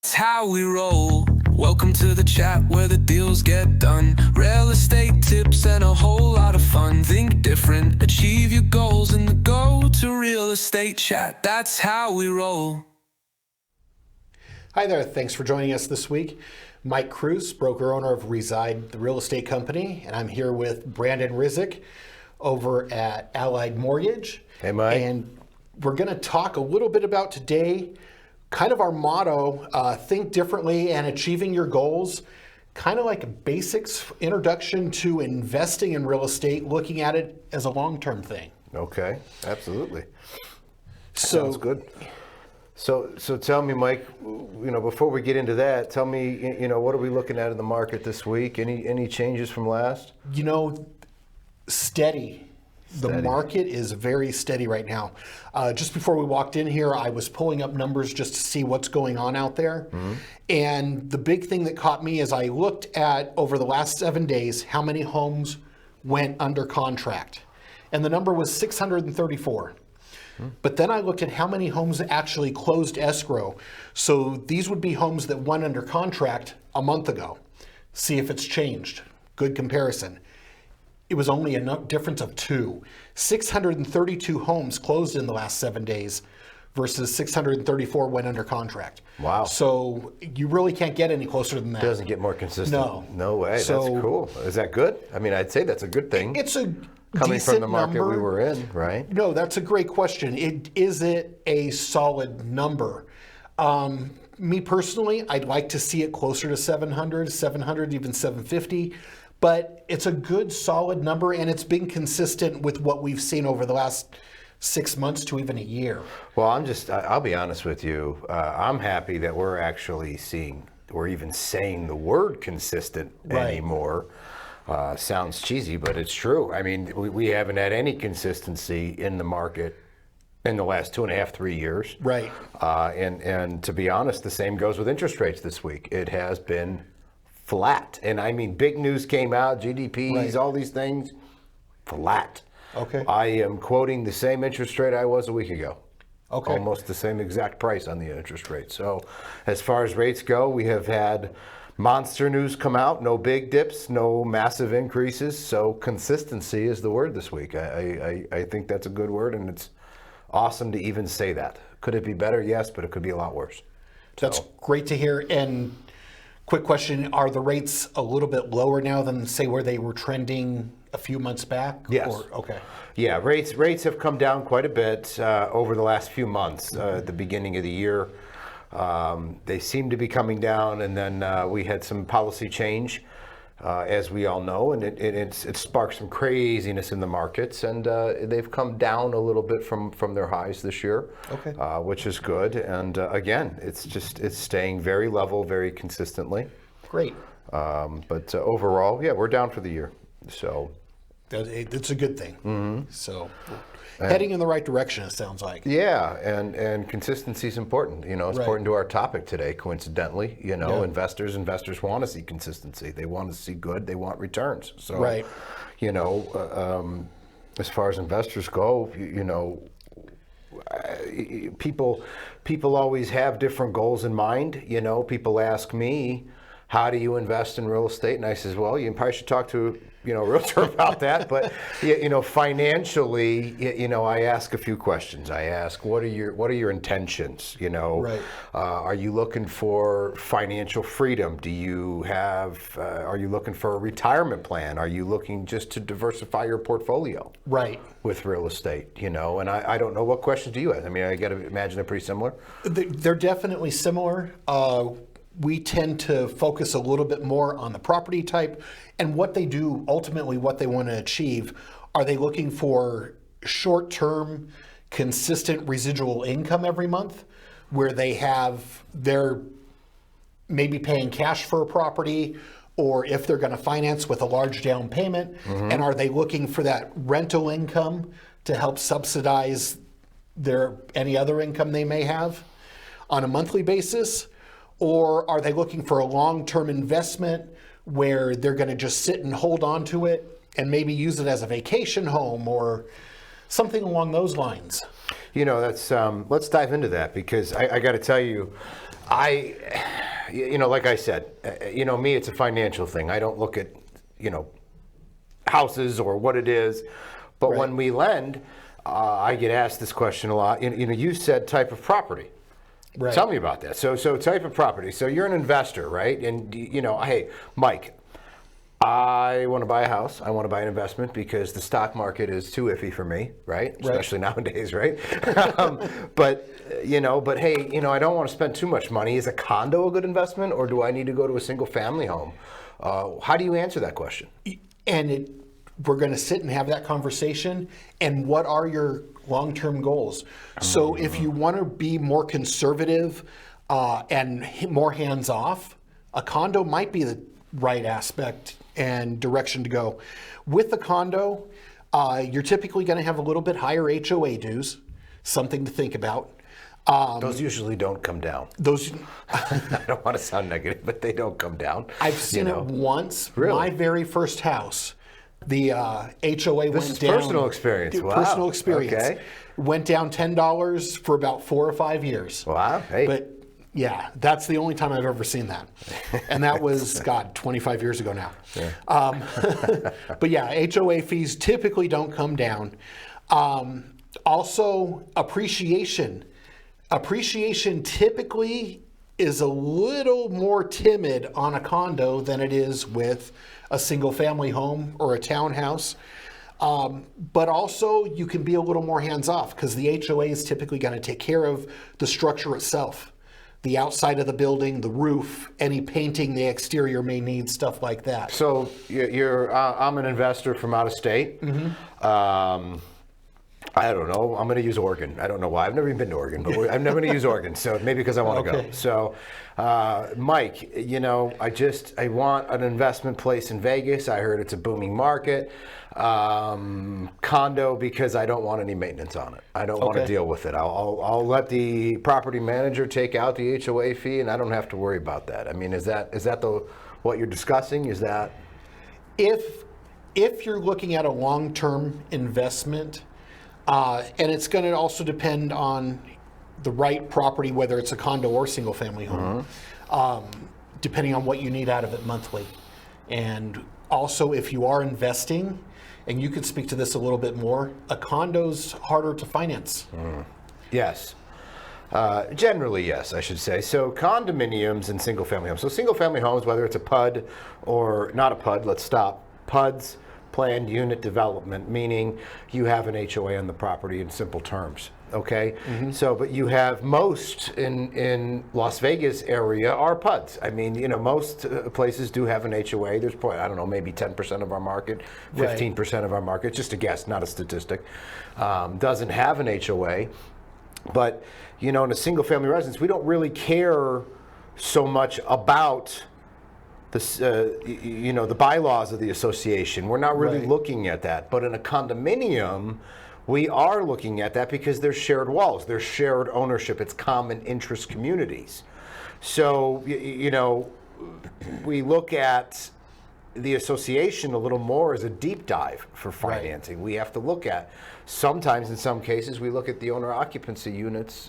That's how we roll. Welcome to the chat where the deals get done. Real estate tips and a whole lot of fun. Think different, achieve your goals, and go to Real Estate Chat. That's how we roll. Hi there, thanks for joining us this week. Mike Cruz, broker owner of Reside, the real estate company, and I'm here with Brandon Rizik over at Allied Mortgage. Hey, Mike. And we're going to talk a little bit about today, kind of our motto, think differently and achieving your goals, kind of like a basics introduction to investing in real estate, looking at it as a long-term thing. Okay, absolutely. So, Sounds good. So tell me, Mike, before we get into that, tell me, what are we looking at in the market this week? Any changes from last? Steady. The market is very steady right now. Just before we walked in here, I was pulling up numbers just to see what's going on out there. Mm-hmm. And the big thing that caught me is I looked at, over the last 7 days, how many homes went under contract. And the number was 634. But then I looked at how many homes actually closed escrow. So these would be homes that went under contract a month ago. See if it's changed. Good comparison. It was only a difference of 2. 632 homes closed in the last 7 days versus 634 went under contract. Wow. So you really can't get any closer than that. Doesn't get more consistent. No way. So, that's cool. Is that good? I mean, I'd say that's a good thing. It's a coming decent from the market number. we were in, right? No, that's a great question. Is it a solid number? Me personally, I'd like to see it closer to 700, even 750. But it's a good, solid number, and it's been consistent with what we've seen over the last 6 months to even a year. Well, I'll be honest with you. I'm happy that we're actually even saying the word consistent anymore. Sounds cheesy, but it's true. I mean, we haven't had any consistency in the market in the last 2.5, 3 years. Right. And to be honest, the same goes with interest rates this week. It has been flat. And I mean, big news came out, GDPs, all these things, flat. Okay. I am quoting the same interest rate I was a week ago. Okay. Almost the same exact price on the interest rate. So as far as rates go, we have had monster news come out, no big dips, no massive increases. So consistency is the word this week. I think that's a good word, and it's awesome to even say that. Could it be better? Yes, but it could be a lot worse. That's great to hear. And quick question, are the rates a little bit lower now than, say, where they were trending a few months back? Yes. Okay. Yeah, rates have come down quite a bit over the last few months. At the beginning of the year, they seem to be coming down, and then we had some policy change, as we all know, and it sparked some craziness in the markets, and they've come down a little bit from their highs this year, okay. Which is good. And again, it's staying very level, very consistently. Great. But overall, yeah, we're down for the year. So it's a good thing. Mm-hmm. So heading in the right direction, it sounds like. Yeah, and consistency is important. It's important to our topic today, coincidentally. Investors want to see consistency. They want to see good. They want returns. So, as far as investors go, people always have different goals in mind. People ask me, how do you invest in real estate? And I says, well, you probably should talk to a realtor about that. But financially, I ask a few questions. I ask, what are your intentions? Are you looking for financial freedom? Do you have? Are you looking for a retirement plan? Are you looking just to diversify your portfolio? Right. With real estate, and I don't know, what questions do you have? I mean, I got to imagine they're pretty similar. They're definitely similar. We tend to focus a little bit more on the property type and what they do, ultimately what they want to achieve. Are they looking for short-term, consistent residual income every month where they're maybe paying cash for a property, or if they're going to finance with a large down payment? Mm-hmm. And are they looking for that rental income to help subsidize any other income they may have on a monthly basis? Or are they looking for a long-term investment where they're going to just sit and hold on to it and maybe use it as a vacation home or something along those lines? that's let's dive into that, because I got to tell you, like I said, me, it's a financial thing. I don't look at, houses or what it is, but when we lend, I get asked this question a lot. You said type of property. Right. Tell me about that. So type of property. So you're an investor, right? And hey, Mike, I want to buy a house. I want to buy an investment because the stock market is too iffy for me, right? Especially nowadays, right? But hey, I don't want to spend too much money. Is a condo a good investment, or do I need to go to a single family home? How do you answer that question? And we're going to sit and have that conversation. And what are your long-term goals? So if you want to be more conservative and more hands-off, a condo might be the right aspect and direction to go. With the condo, you're typically going to have a little bit higher HOA dues, something to think about. Those usually don't come down. Those I don't want to sound negative, but they don't come down. I've seen it once. Really? My very first house, the HOA This went is down. personal experience. Wow. Personal experience. Okay. Went down $10 for about 4 or 5 years. Wow. Hey. But yeah, that's the only time I've ever seen that. And that was, 25 years ago now. Yeah. But yeah, HOA fees typically don't come down. Also, appreciation. Appreciation typically is a little more timid on a condo than it is with a single family home or a townhouse. But also you can be a little more hands off because the HOA is typically going to take care of the structure itself, the outside of the building, the roof, any painting the exterior may need, stuff like that. So I'm an investor from out of state. Mm-hmm. I don't know. I'm going to use Oregon. I don't know why. I've never even been to Oregon, but I'm never going to use Oregon. So maybe because I want to go. So, Mike, I want an investment place in Vegas. I heard it's a booming market. Condo because I don't want any maintenance on it. I don't want to deal with it. I'll let the property manager take out the HOA fee, and I don't have to worry about that. I mean, is that what you're discussing? Is that if you're looking at a long-term investment? And it's going to also depend on the right property, whether it's a condo or single family home, depending on what you need out of it monthly. And also, if you are investing, and you could speak to this a little bit more, a condo's harder to finance. Yes. Generally, yes, I should say. So condominiums and single family homes. So single family homes, whether it's a PUD or not a PUD, let's stop. PUDs, planned unit development, meaning you have an HOA on the property in simple terms, okay? Mm-hmm. So, but you have most in Las Vegas area are PUDs. I mean, most places do have an HOA. There's probably, I don't know, maybe 10% of our market, 15% of our market, just a guess, not a statistic, doesn't have an HOA. But, in a single family residence, we don't really care so much about the bylaws of the association. We're not really looking at that. But in a condominium, we are looking at that because there's shared walls, there's shared ownership, it's common interest communities. So, we look at the association a little more as a deep dive for financing. We have to look at, sometimes in some cases, we look at the owner occupancy units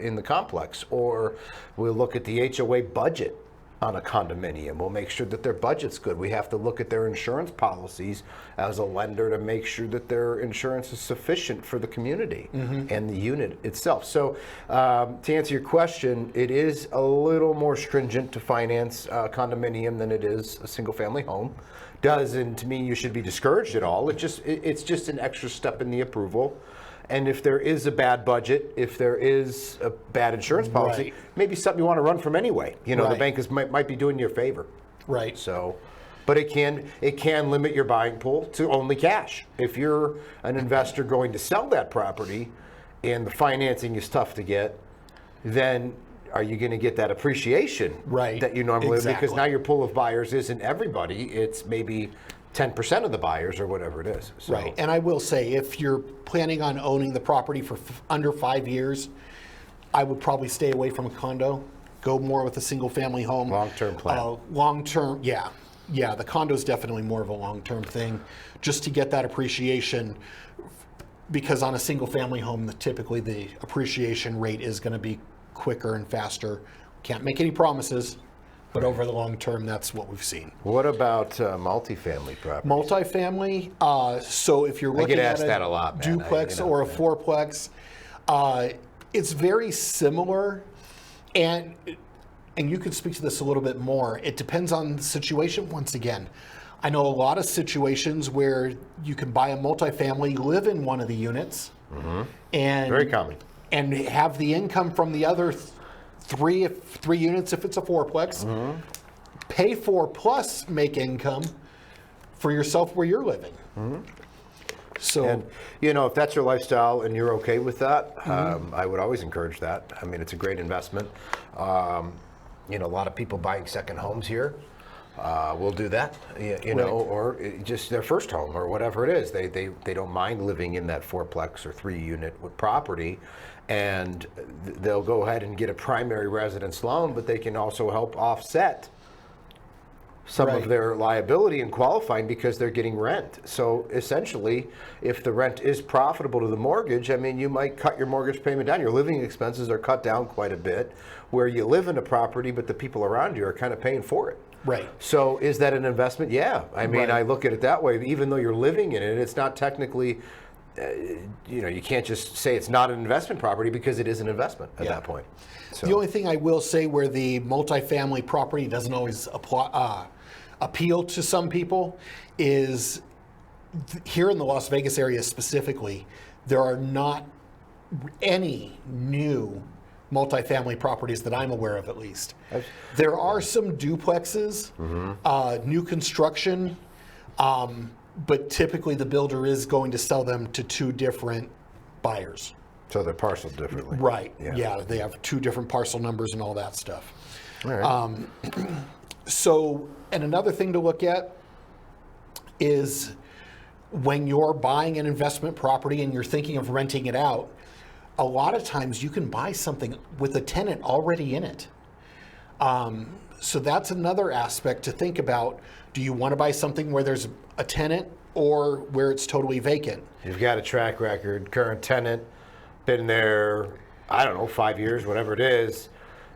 in the complex, or we'll look at the HOA budget on a condominium. We'll make sure that their budget's good. We have to look at their insurance policies as a lender to make sure that their insurance is sufficient for the community and the unit itself. So to answer your question, it is a little more stringent to finance a condominium than it is a single family home. Doesn't mean you should be discouraged at all. It's just an extra step in the approval. And if there is a bad budget, if there is a bad insurance policy, maybe something you want to run from anyway. The bank might be doing you a favor. Right. So, but it can limit your buying pool to only cash. If you're an investor going to sell that property, and the financing is tough to get, then are you going to get that appreciation that you normally? Because now your pool of buyers isn't everybody. It's maybe 10% of the buyers or whatever it is. So. Right. And I will say, if you're planning on owning the property for under 5 years, I would probably stay away from a condo, go more with a single family home. Long-term plan. Long-term, yeah. The condo is definitely more of a long-term thing, just to get that appreciation. because on a single family home, typically the appreciation rate is going to be quicker and faster. Can't make any promises, but over the long term, that's what we've seen. What about multifamily property? Multifamily, so if you're looking get at asked that a lot, man. duplex I- you know, or a yeah. fourplex, it's very similar, and you could speak to this a little bit more. It depends on the situation. Once again, I know a lot of situations where you can buy a multifamily, live in one of the units, and Very common. and have the income from the other three units if it's a fourplex. Pay for plus make income for yourself where you're living. So And, you know, if that's your lifestyle and you're okay with that, I would always encourage that. I mean, it's a great investment. You know, a lot of people buying second homes here will do that, you know, or just their first home or whatever it is. They don't mind living in that fourplex or 3-unit with property, and they'll go ahead and get a primary residence loan, but they can also help offset some Right. of their liability in qualifying because they're getting rent. So essentially, if the rent is profitable to the mortgage, I mean, you might cut your mortgage payment down. Your living expenses are cut down quite a bit, where you live in a property, but the people around you are kind of paying for it. Right. So is that an investment? Yeah. I mean, Right. I look at it that way. Even though you're living in it, it's not technically, you know, you can't just say it's not an investment property because it is an investment at Yeah. that point. So. the only thing I will say where the multifamily property doesn't always appeal to some people is here in the Las Vegas area specifically, there are not any new multifamily properties that I'm aware of, at least. There are some duplexes, new construction, but typically the builder is going to sell them to two different buyers. So they're parceled differently. Right. Yeah. Yeah, they have two different parcel numbers and all that stuff. All right. So, and another thing to look at is when you're buying an investment property and you're thinking of renting it out, a lot of times you can buy something with a tenant already in it. So that's another aspect to think about. Do you want to buy something where there's a tenant or where it's totally vacant? You've got a track record, current tenant, been there, I don't know, 5 years, whatever it is.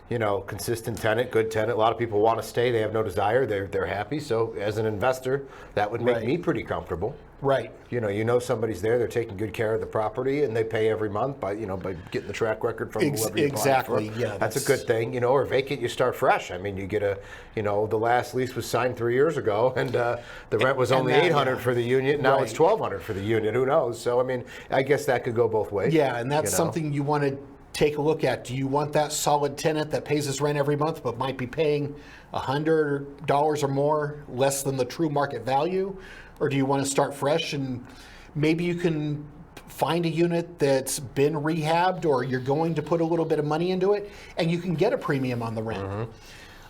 You know, consistent tenant, good tenant. A lot of people want to stay. They have no desire. They're happy. So as an investor, that would make Right. me pretty comfortable. Right. You know somebody's there. They're taking good care of the property, and they pay every month by getting the track record from whoever you bought it exactly, for. yeah, That's a that's- good thing. You know, or vacant, you start fresh. I mean, you get the last lease was signed 3 years ago, and the rent was And only that, $800 yeah. for the unit. Now it's Right. $1,200 for the unit. Who knows? So I mean, I guess that could go both ways. Yeah, and that's you know? something you want to take a look at. Do you want that solid tenant that pays his rent every month but might be paying $100 or more less than the true market value? Or do you want to start fresh and maybe you can find a unit that's been rehabbed or you're going to put a little bit of money into it and you can get a premium on the rent?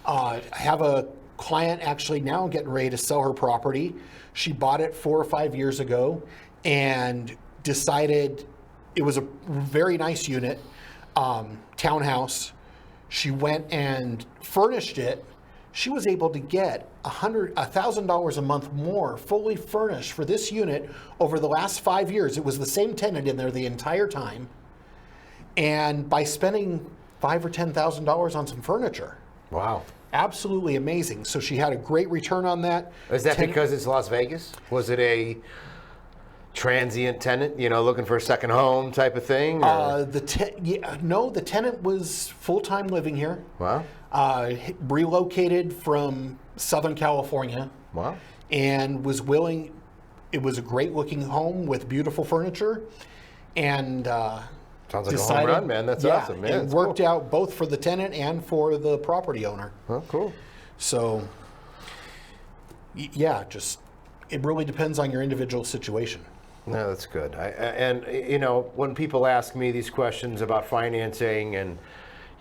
I have a client actually now getting ready to sell her property. She bought it 4 or 5 years ago and decided it was a very nice unit, townhouse. She went and furnished it. She was able to get $1,000 a month more fully furnished for this unit over the last 5 years. It was the same tenant in there the entire time. And by spending $5,000 or $10,000 on some furniture. Wow. Absolutely amazing. So she had a great return on that. Is that Ten- because it's Las Vegas? Was it a transient tenant, looking for a second home type of thing? or- the tenant was full-time living here. Wow. Relocated from Southern California Wow. and was willing. It was a great-looking home with beautiful furniture, and Sounds like a home run, man. That's awesome, man. It That's worked cool. out both for the tenant and for the property owner. Oh, cool. So, yeah, just it really depends on your individual situation. No, that's good. When people ask me these questions about financing and,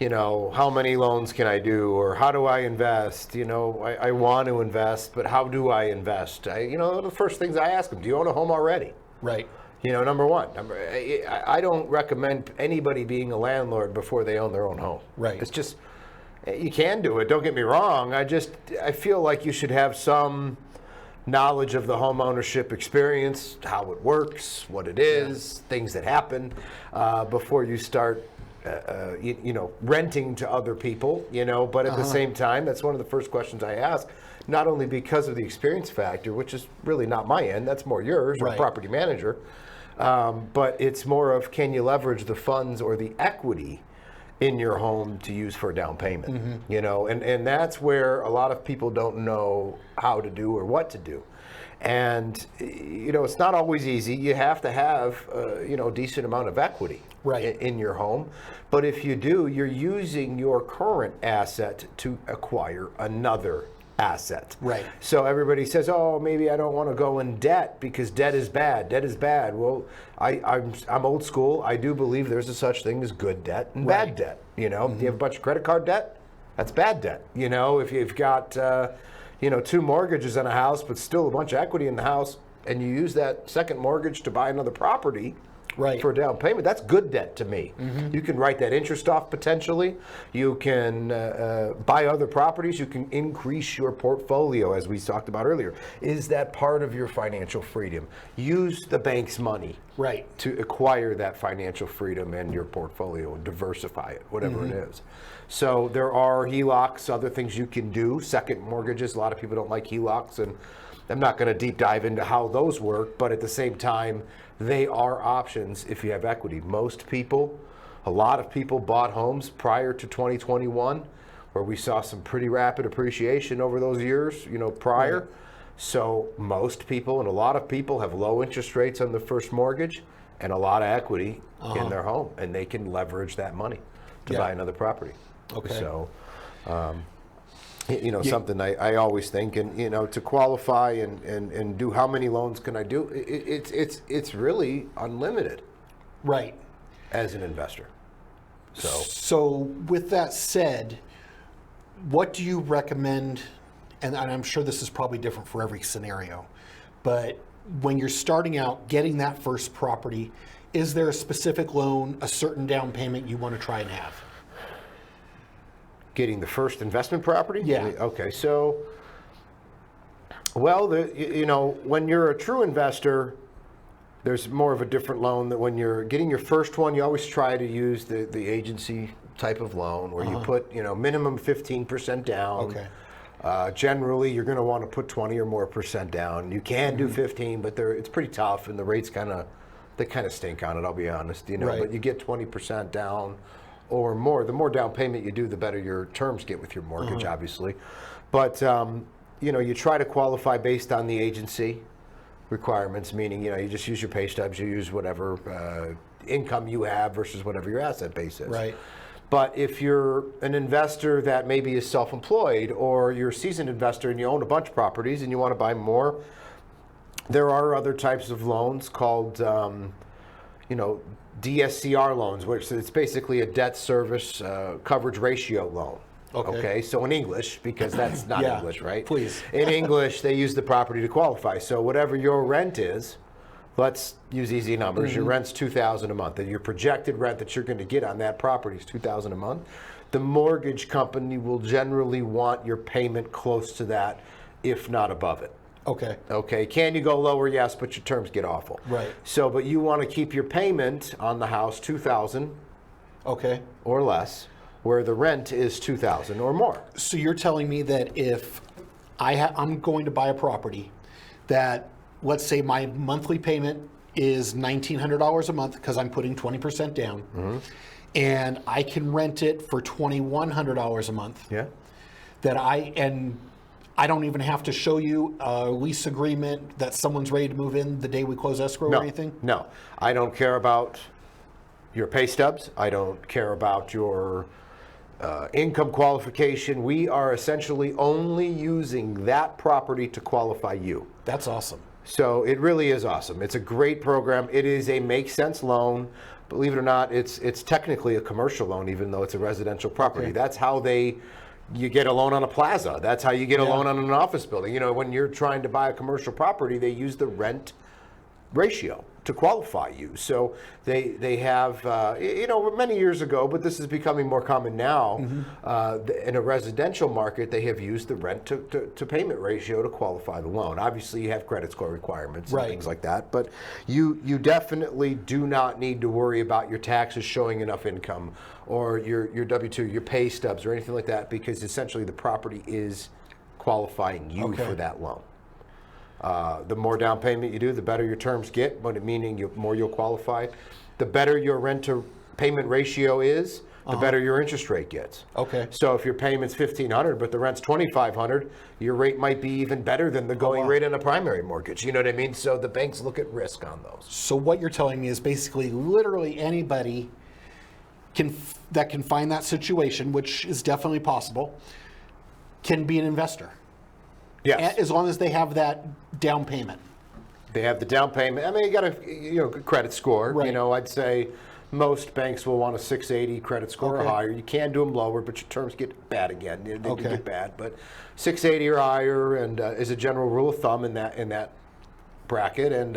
how many loans can I do or how do I invest? I want to invest, but how do I invest? The first things I ask them, do you own a home already? Right. Number one. I don't recommend anybody being a landlord before they own their own home. Right. It's just, you can do it, don't get me wrong. I feel like you should have some knowledge of the home ownership experience, how it works, what it is, things that happen before you start renting to other people, but at the same time, that's one of the first questions I ask, not only because of the experience factor, which is really not my end, that's more yours or Right. property manager, but it's more of, can you leverage the funds or the equity in your home to use for a down payment, and that's where a lot of people don't know how to do or what to do. And, it's not always easy. You have to have, a decent amount of equity Right. in your home. But if you do, you're using your current asset to acquire another asset. Right. So everybody says, oh, maybe I don't want to go in debt because debt is bad. Debt is bad. Well, I'm old school. I do believe there's a such thing as good debt and bad Right. debt. You have a bunch of credit card debt, that's bad debt. If you've got 2 mortgages on a house, but still a bunch of equity in the house, and you use that second mortgage to buy another property Right. for a down payment, that's good debt to me. You can write that interest off potentially. You can buy other properties. You can increase your portfolio, as we talked about earlier. Is that part of your financial freedom? Use the bank's money Right. to acquire that financial freedom in your portfolio and diversify it, whatever it is. So there are HELOCs, other things you can do, second mortgages. A lot of people don't like HELOCs, and I'm not going to deep dive into how those work, but at the same time, they are options if you have equity. A lot of people bought homes prior to 2021, where we saw some pretty rapid appreciation over those years, prior. Right. So most people and a lot of people have low interest rates on the first mortgage and a lot of equity in their home, and they can leverage that money to Yeah. buy another property. Okay. So, something I always think, and to qualify and do how many loans can I do? It's really unlimited Right. as an investor. So with that said, what do you recommend, and I'm sure this is probably different for every scenario, but when you're starting out getting that first property, is there a specific loan, a certain down payment you want to try and have? Getting the first investment property? Yeah. Okay, so, well, when you're a true investor, there's more of a different loan. That when you're getting your first one, you always try to use the agency type of loan where you put, minimum 15% down. Okay. Generally, you're going to want to put 20 or more percent down. You can do 15, but it's pretty tough, and the rates kind of stink on it. I'll be honest, Right. But you get 20% down or more. The more down payment you do, the better your terms get with your mortgage, obviously. But you try to qualify based on the agency requirements, meaning you just use your pay stubs, you use whatever income you have versus whatever your asset base is. Right. But if you're an investor that maybe is self-employed, or you're a seasoned investor and you own a bunch of properties and you want to buy more, there are other types of loans called DSCR loans, which it's basically a debt service coverage ratio loan. Okay. So in English, because that's not Yeah, English, right? please. In English, they use the property to qualify. So whatever your rent is, let's use easy numbers. Your rent's $2,000 a month, and your projected rent that you're going to get on that property is $2,000 a month. The mortgage company will generally want your payment close to that, if not above it. Okay. Okay, can you go lower? Yes, but your terms get awful. Right. So, but you want to keep your payment on the house $2,000 Okay. or less, where the rent is $2,000 or more. So you're telling me that if I'm going to buy a property, that let's say my monthly payment is $1,900 a month because I'm putting 20% down, and I can rent it for $2,100 a month. Yeah. That I don't even have to show you a lease agreement that someone's ready to move in the day we close escrow or anything? No, I don't care about your pay stubs. I don't care about your income qualification. We are essentially only using that property to qualify you. That's awesome. So it really is awesome. It's a great program. It is a make sense loan. Believe it or not, it's technically a commercial loan, even though it's a residential property. Okay. That's how you get a loan on a plaza. That's how you get a Yeah. loan on an office building. When you're trying to buy a commercial property, they use the rent ratio. to qualify you. So they have, many years ago, but this is becoming more common now. In a residential market, they have used the rent to payment ratio to qualify the loan. Obviously, you have credit score requirements and Right. things like that, but you definitely do not need to worry about your taxes showing enough income or your W-2, your pay stubs or anything like that, because essentially the property is qualifying you Okay. for that loan. The more down payment you do, the better your terms get, but meaning the more you'll qualify. The better your rent to payment ratio is, the better your interest rate gets. Okay. So if your payment's $1,500, but the rent's $2,500, your rate might be even better than the going rate on a primary mortgage. You know what I mean? So the banks look at risk on those. So what you're telling me is basically literally anybody that can find that situation, which is definitely possible, can be an investor. Yes. As long as they have that down payment. They have the down payment. I mean, you got a good credit score. Right. I'd say most banks will want a 680 credit score or Okay. higher. You can do them lower, but your terms get bad again. They Okay. get bad, but 680 or higher, and is a general rule of thumb in that bracket. And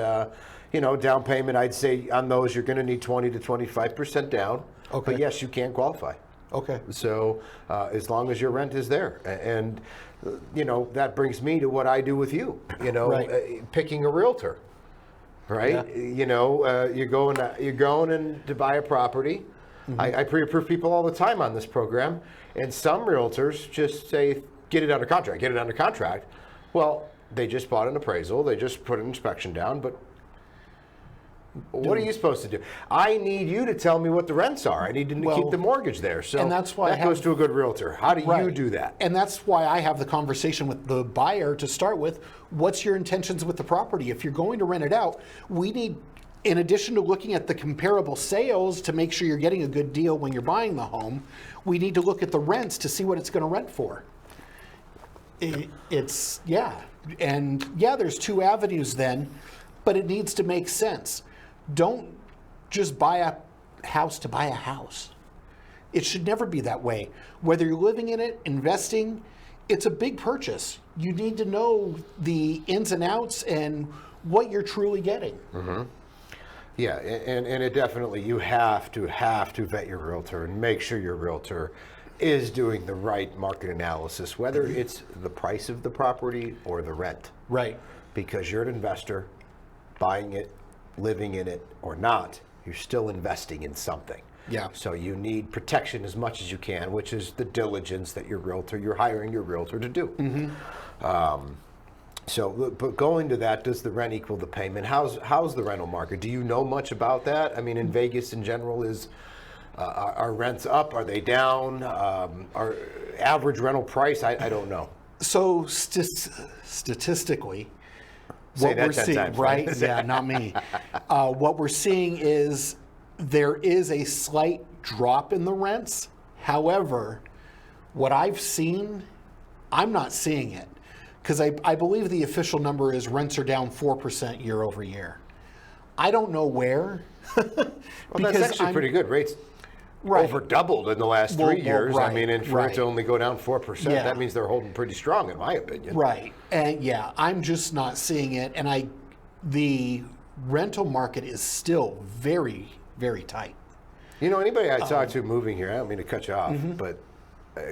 down payment, I'd say on those you're going to need 20 to 25% down. Okay. But yes, you can qualify. Okay. So as long as your rent is there, and that brings me to what I do with you. Right. Picking a realtor, right? Yeah. You're going in to buy a property. I pre-approve people all the time on this program, and some realtors just say, "Get it under contract. Get it under contract." Well, they just bought an appraisal. They just put an inspection down, but. What are you supposed to do? I need you to tell me what the rents are. I need to keep the mortgage there. So and that's why that goes to a good realtor. How do you Right. do that? And that's why I have the conversation with the buyer to start with. What's your intentions with the property? If you're going to rent it out, we need, in addition to looking at the comparable sales to make sure you're getting a good deal when you're buying the home, we need to look at the rents to see what it's going to rent for. There's two avenues then, but it needs to make sense. Don't just buy a house to buy a house. It should never be that way. Whether you're living in it, investing, it's a big purchase. You need to know the ins and outs and what you're truly getting. Yeah, and it definitely, you have to vet your realtor and make sure your realtor is doing the right market analysis, whether it's the price of the property or the rent. Right. Because you're an investor, buying it, living in it or not, you're still investing in something. Yeah. So you need protection as much as you can, which is the diligence that you're hiring your realtor to do. But going to that, does the rent equal the payment? How's the rental market? Do you know much about that? I mean, in Vegas in general, are rents up? Are they down? Our average rental price? I don't know. So statistically, Say what that we're 10 seeing, times, right? right? Yeah, not me. What we're seeing is there is a slight drop in the rents. However, what I've seen, I'm not seeing it because I believe the official number is rents are down 4% year over year. I don't know where. Well, that's actually pretty good. Rates Right. over doubled in the last 3 Well, years. right, I mean, and for it to only go down 4%, Yeah. that means they're holding pretty strong, in my opinion. Right. And yeah, I'm just not seeing it. And the rental market is still very, very tight. Anybody I talk to moving here, I don't mean to cut you off, Mm-hmm. but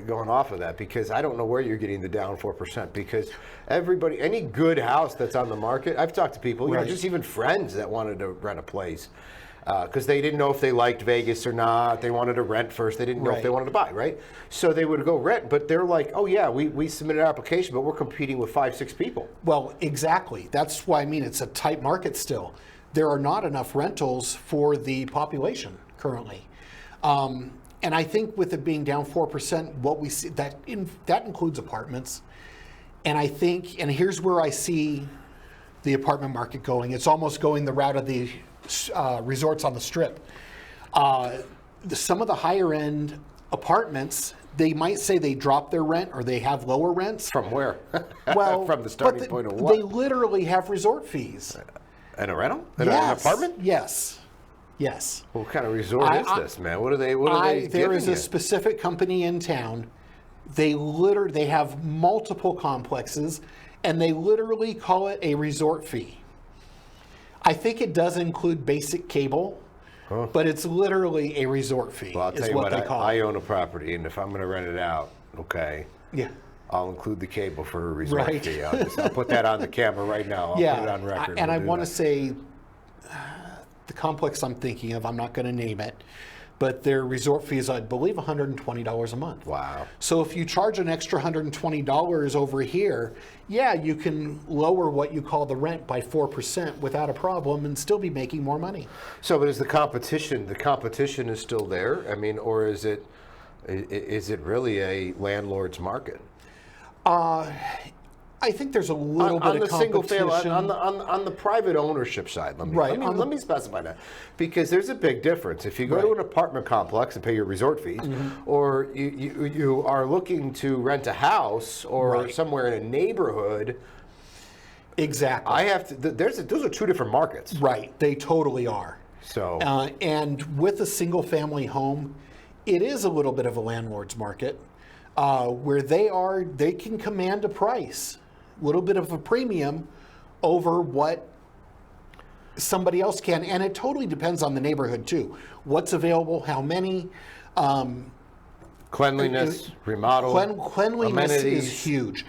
going off of that, because I don't know where you're getting the down 4%, because any good house that's on the market, I've talked to people, Right. just even friends that wanted to rent a place, because they didn't know if they liked Vegas or not. They wanted to rent first. They didn't know if they Right. wanted to buy, right? So they would go rent, but they're like, oh yeah, we submitted an application, but we're competing with 5-6 people. Well, exactly. That's why I mean it's a tight market still. There are not enough rentals for the population currently. And I think with it being down 4%, what we see that includes apartments. And I think, and here's where I see the apartment market going. It's almost going the route of the resorts on the Strip. Some of the higher end apartments, they might say they drop their rent or they have lower rents. From where? Well, From the starting point of what? They literally have resort fees. And a rental? And Yes. an apartment? Yes. Yes. What kind of resort is this, man? What are they There giving is a you? specific company in town. They have multiple complexes, and they literally call it a resort fee. I think it does include basic cable, but it's literally a resort fee. Well, I'll tell is you what what, they call I it. own a property, and if I'm going to rent it out, okay, Yeah. I'll include the cable for a resort Right. fee. I'll put that on the camera right now. I'll Yeah. put it on record. And I We'll do want to that. say the complex I'm thinking of, I'm not going to name it, but their resort fee is, I believe, $120 a month. Wow. So if you charge an extra $120 over here, yeah, you can lower what you call the rent by 4% without a problem and still be making more money. So, but is the competition is still there? I mean, or is it really a landlord's market? I think there's a little on bit the of single competition. family, on the private ownership side, Right, on let me specify that, because there's a big difference. If you go to Right. an apartment complex and pay your resort fees, Mm-hmm. or you are looking to rent a house or Right. somewhere in a neighborhood, Exactly. I have to. Those are two different markets. Right, they totally are. So And with a single family home, it is a little bit of a landlord's market where they can command a price, a little bit of a premium over what somebody else can. And it totally depends on the neighborhood too. What's available, how many. cleanliness, remodel, Cleanliness amenities. is huge.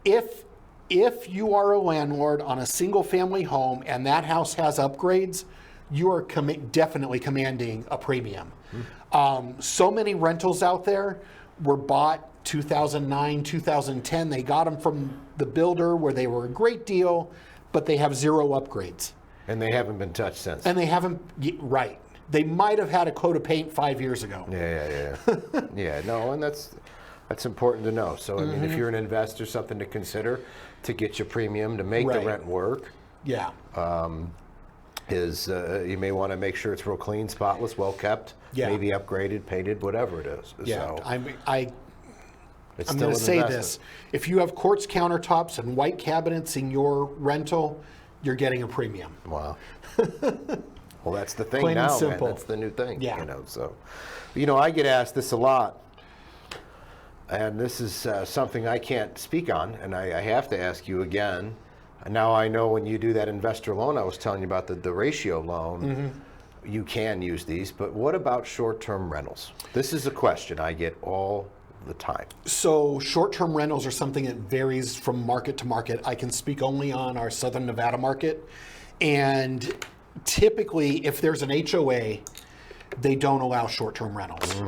If you are a landlord on a single family home and that house has upgrades, you are definitely commanding a premium. So many rentals out there were bought 2009, 2010. They got them from the builder where they were a great deal, but they have zero upgrades. And they haven't been touched since. And they haven't, right. They might have had a coat of paint 5 years ago. Yeah. Yeah, no, and that's important to know. So, I mean, if you're an investor, something to consider to get your premium to make the Right. rent work Yeah. is you may want to make sure it's real clean, spotless, well kept, Yeah. maybe upgraded, painted, whatever it is. Yeah. So it's I'm still going an to say investment. this. If you have quartz countertops and white cabinets in your rental, you're getting a premium. Wow. Well, that's the thing Plain and now, simple. man. That's the new thing. Yeah. So, I get asked this a lot, and this is something I can't speak on, and I have to ask you again. Now I know when you do that investor loan, I was telling you about the ratio loan, you can use these, but what about short-term rentals? This is a question I get all the time. So short-term rentals are something that varies from market to market. I can speak only on our Southern Nevada market. And typically, if there's an HOA, they don't allow short-term rentals.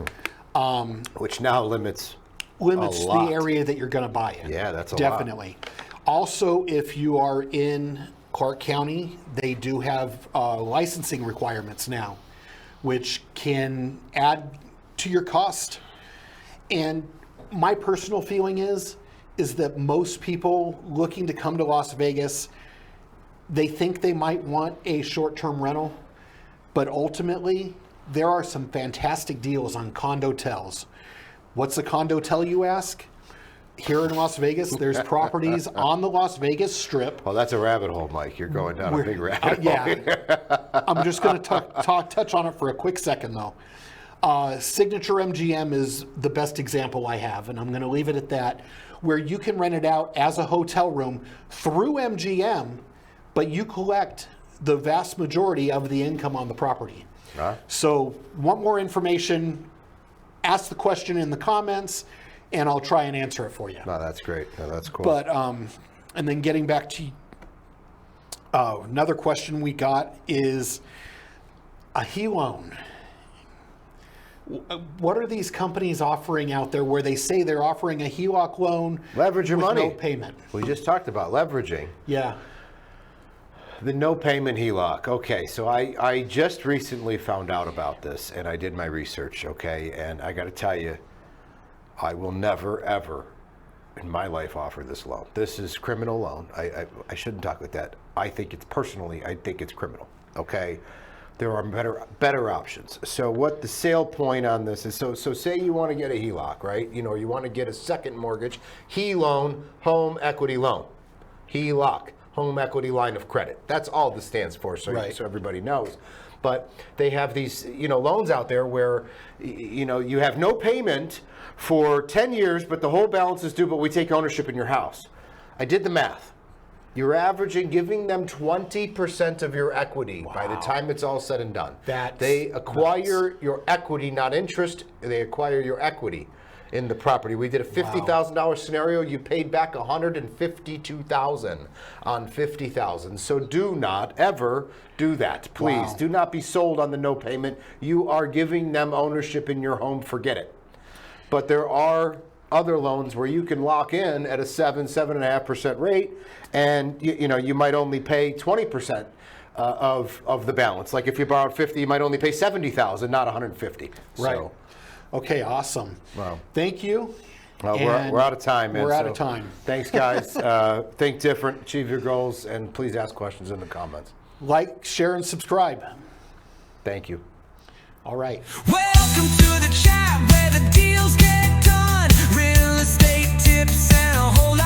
Which now limits Limits a lot. the area that you're going to buy in. Yeah, that's a lot. Definitely. Also, if you are in Clark County, they do have licensing requirements now, which can add to your cost. And my personal feeling is that most people looking to come to Las Vegas, they think they might want a short-term rental, but ultimately there are some fantastic deals on condotels. What's a condotel, you ask? Here in Las Vegas, there's properties on the Las Vegas Strip. Well, that's a rabbit hole, Mike. You're going down a big rabbit hole. Yeah, I'm just going to touch on it for a quick second, though. Signature MGM is the best example I have, and I'm going to leave it at that, where you can rent it out as a hotel room through MGM, but you collect the vast majority of the income on the property. Huh? So, want more information? Ask the question in the comments, and I'll try and answer it for you. No, that's great. No, that's cool. But and then getting back to another question we got is a HELoan. What are these companies offering out there where they say they're offering a HELOC loan Leverage your with money. no payment? We just talked about leveraging. Yeah. The no payment HELOC. Okay, so I just recently found out about this, and I did my research, okay? And I got to tell you, I will never, ever in my life offer this loan. This is criminal loan. I shouldn't talk like that. I think it's criminal, okay? There are better options. So what the sale point on this is, so say you want to get a HELOC, right? You want to get a second mortgage, HELoan, home equity loan. HELOC, home equity line of credit. That's all this stands for, so everybody knows. But they have these, loans out there where, you have no payment for 10 years, but the whole balance is due, but we take ownership in your house. I did the math. You're averaging giving them 20% of your equity by the time it's all said and done. They acquire your equity, not interest. They acquire your equity in the property. We did a $50,000 scenario. You paid back $152,000 on $50,000. So do not ever do that. Please do not be sold on the no payment. You are giving them ownership in your home. Forget it. But there are other loans where you can lock in at a 7.5% rate, and you might only pay 20% of the balance. Like if you borrowed 50, you might only pay 70,000, not 150. Right. So, okay, awesome. Wow. Thank you. We're out of time, man. We're out of time. Thanks, guys. Think different, achieve your goals, and please ask questions in the comments. Like, share, and subscribe. Thank you. All right. Welcome to the chat where the deals get done. Real estate tips and a whole lot